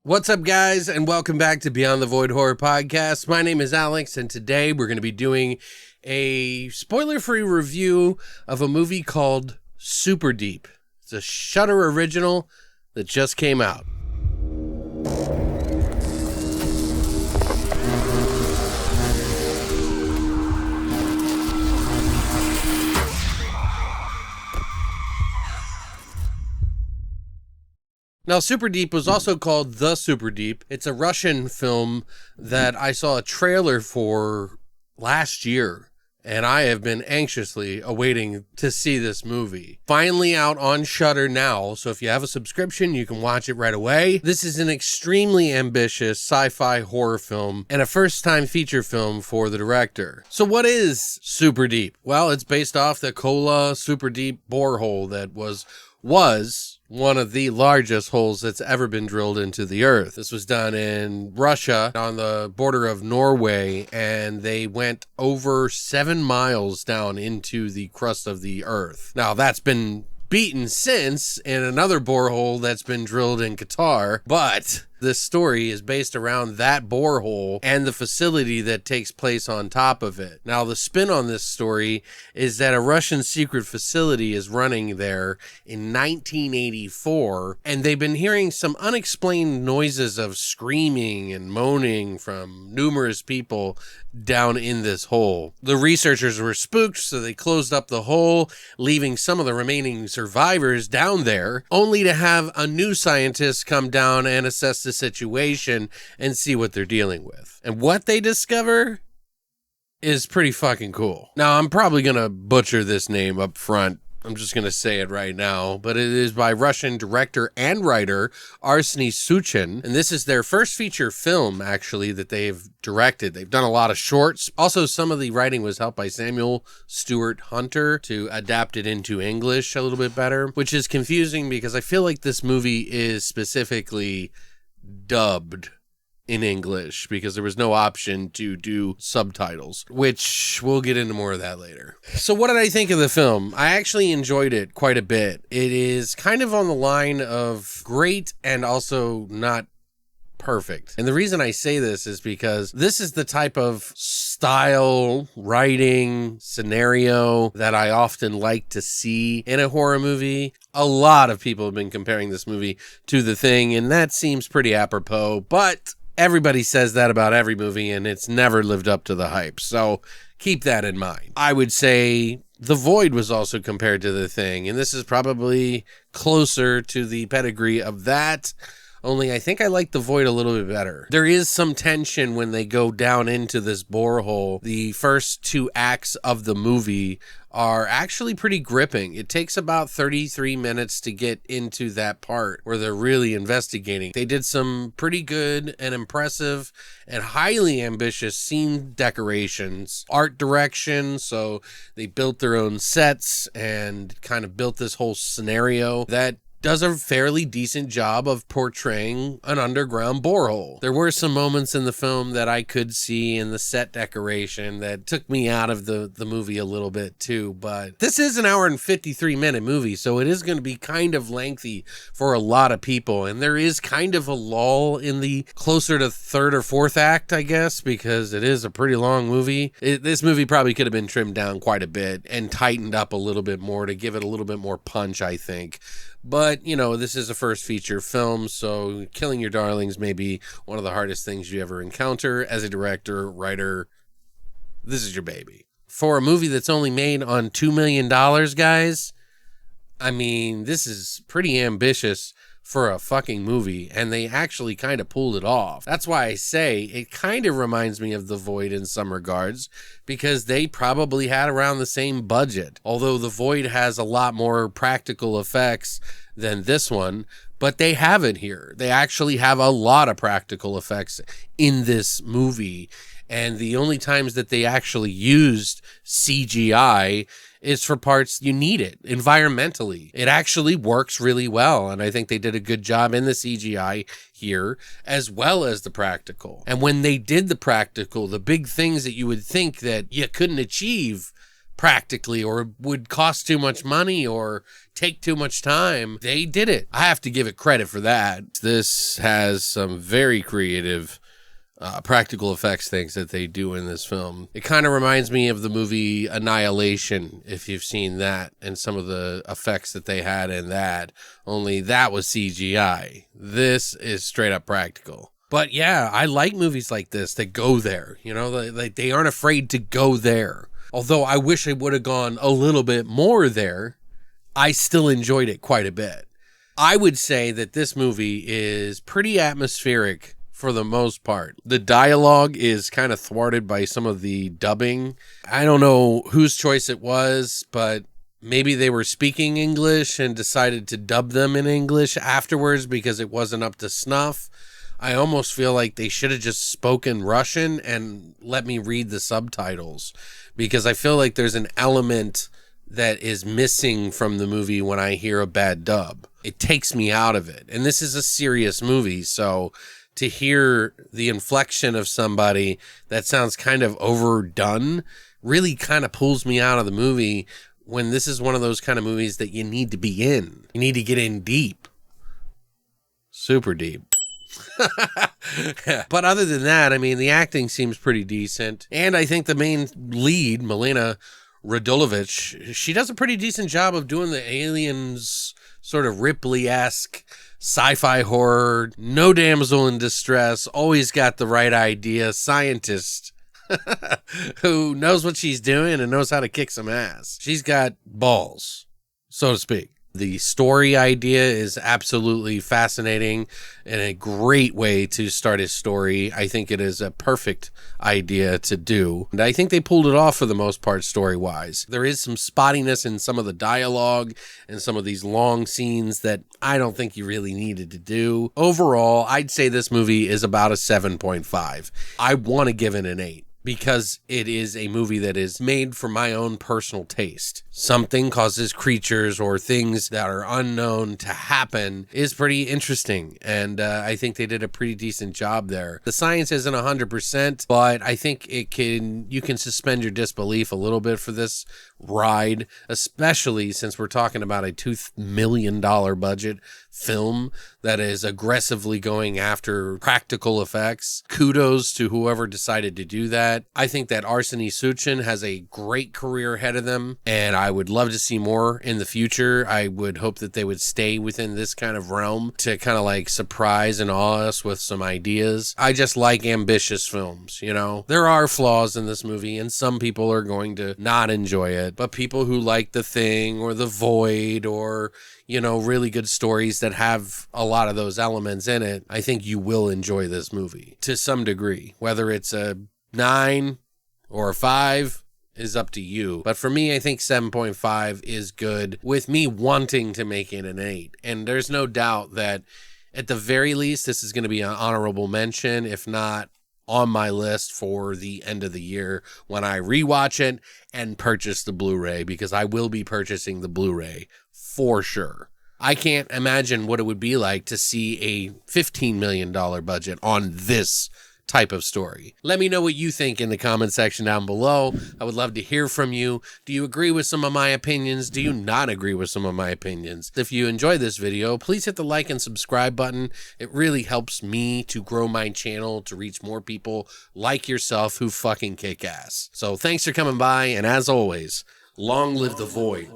What's up, guys, and welcome back to Beyond the Void Horror Podcast. My name is Alex, and today we're going to be doing a spoiler-free review of a movie called Superdeep. It's a Shudder original that just came out. Now, Superdeep was also called The Superdeep. It's a Russian film that I saw a trailer for last year, and I have been anxiously awaiting to see this movie. Finally out on Shudder now, so if you have a subscription, you can watch it right away. This is an extremely ambitious sci-fi horror film and a first-time feature film for the director. So what is Superdeep? Well, it's based off the Kola Superdeep borehole that was one of the largest holes that's ever been drilled into the earth. This was done in Russia on the border of Norway, and they went over 7 miles down into the crust of the earth. Now, that's been beaten since in another borehole that's been drilled in Qatar, but this story is based around that borehole and the facility that takes place on top of it. Now, the spin on this story is that a Russian secret facility is running there in 1984, and they've been hearing some unexplained noises of screaming and moaning from numerous people down in this hole. The researchers were spooked, so they closed up the hole, leaving some of the remaining survivors down there, only to have a new scientist come down and assess the situation and see what they're dealing with. And what they discover is pretty fucking cool. Now, I'm probably gonna butcher this name up front. I'm just gonna say it right now, but it is by Russian director and writer Arseny Suchin, and this is their first feature film, actually, that they've directed. They've done a lot of shorts. Also, some of the writing was helped by Samuel Stewart Hunter to adapt it into English a little bit better, which is confusing because I feel like this movie is specifically dubbed in English because there was no option to do subtitles, which we'll get into more of that later. So what did I think of the film? I actually enjoyed it quite a bit. It is kind of on the line of great and also not perfect. And the reason I say this is because this is the type of style, writing, scenario that I often like to see in a horror movie. A lot of people have been comparing this movie to The Thing, and that seems pretty apropos, but everybody says that about every movie, and it's never lived up to the hype. So keep that in mind. I would say The Void was also compared to The Thing, and this is probably closer to the pedigree of that. Only I think I like The Void a little bit better. There is some tension when they go down into this borehole. The first 2 acts of the movie are actually pretty gripping. It takes about 33 minutes to get into that part where they're really investigating. They did some pretty good and impressive and highly ambitious scene decorations, art direction, so they built their own sets and kind of built this whole scenario that does a fairly decent job of portraying an underground borehole. There were some moments in the film that I could see in the set decoration that took me out of the movie a little bit too, but this is an hour and 53-minute movie, so it is going to be kind of lengthy for a lot of people, and there is kind of a lull in the closer to 3rd or 4th act, I guess, because it is a pretty long movie. This movie probably could have been trimmed down quite a bit and tightened up a little bit more to give it a little bit more punch, I think. But, you know, this is a first feature film, so killing your darlings may be one of the hardest things you ever encounter. As a director, writer, this is your baby. For a movie that's only made on $2 million, guys, I mean, this is pretty ambitious for a fucking movie, and they actually kind of pulled it off. That's why I say it kind of reminds me of The Void in some regards, because they probably had around the same budget, although The Void has a lot more practical effects than this one, but they have it here. They actually have a lot of practical effects in this movie, and the only times that they actually used CGI is for parts you need it environmentally. It actually works really well, and I think they did a good job in the CGI here as well as the practical. And when they did the practical, the big things that you would think that you couldn't achieve practically, or would cost too much money or take too much time. They did it. I have to give it credit for that. This has some very creative practical effects things that they do in this film. It kind of reminds me of the movie Annihilation, if you've seen that, and some of the effects that they had in that, only that was CGI. This is straight up practical. But yeah, I like movies like this that go there, you know, they aren't afraid to go there. Although I wish I would have gone a little bit more there, I still enjoyed it quite a bit. I would say that this movie is pretty atmospheric for the most part. The dialogue is kind of thwarted by some of the dubbing. I don't know whose choice it was, but maybe they were speaking English and decided to dub them in English afterwards because it wasn't up to snuff. I almost feel like they should have just spoken Russian and let me read the subtitles, because I feel like there's an element that is missing from the movie when I hear a bad dub. It takes me out of it. And this is a serious movie, so to hear the inflection of somebody that sounds kind of overdone really kind of pulls me out of the movie, when this is one of those kind of movies that you need to be in. You need to get in deep. Super deep. But other than that, I mean, the acting seems pretty decent. And I think the main lead, Milena Radulovich, she does a pretty decent job of doing the aliens sort of Ripley-esque sci-fi horror, no damsel in distress, always got the right idea, scientist who knows what she's doing and knows how to kick some ass. She's got balls, so to speak. The story idea is absolutely fascinating and a great way to start a story. I think it is a perfect idea to do. And I think they pulled it off for the most part story-wise. There is some spottiness in some of the dialogue and some of these long scenes that I don't think you really needed to do. Overall, I'd say this movie is about a 7.5. I want to give it an 8. Because it is a movie that is made for my own personal taste. Something causes creatures or things that are unknown to happen is pretty interesting. And I think they did a pretty decent job there. The science isn't 100%, but I think you can suspend your disbelief a little bit for this ride, especially since we're talking about a $2 million budget film that is aggressively going after practical effects. Kudos to whoever decided to do that. I think that Arseny Suchin has a great career ahead of them, and I would love to see more in the future. I would hope that they would stay within this kind of realm to kind of like surprise and awe us with some ideas. I just like ambitious films, you know? There are flaws in this movie, and some people are going to not enjoy it, but people who like The Thing or The Void or, you know, really good stories that have a lot of those elements in it, I think you will enjoy this movie to some degree. Whether it's a 9 or a 5 is up to you. But for me, I think 7.5 is good, with me wanting to make it an 8. And there's no doubt that at the very least, this is going to be an honorable mention, if not on my list for the end of the year when I rewatch it and purchase the Blu-ray, because I will be purchasing the Blu-ray for sure. I can't imagine what it would be like to see a $15 million budget on this type of story. Let me know what you think in the comment section down below. I would love to hear from you. Do you agree with some of my opinions? Do you not agree with some of my opinions? If you enjoyed this video, please hit the like and subscribe button. It really helps me to grow my channel to reach more people like yourself who fucking kick ass. So thanks for coming by, and as always, long live the void.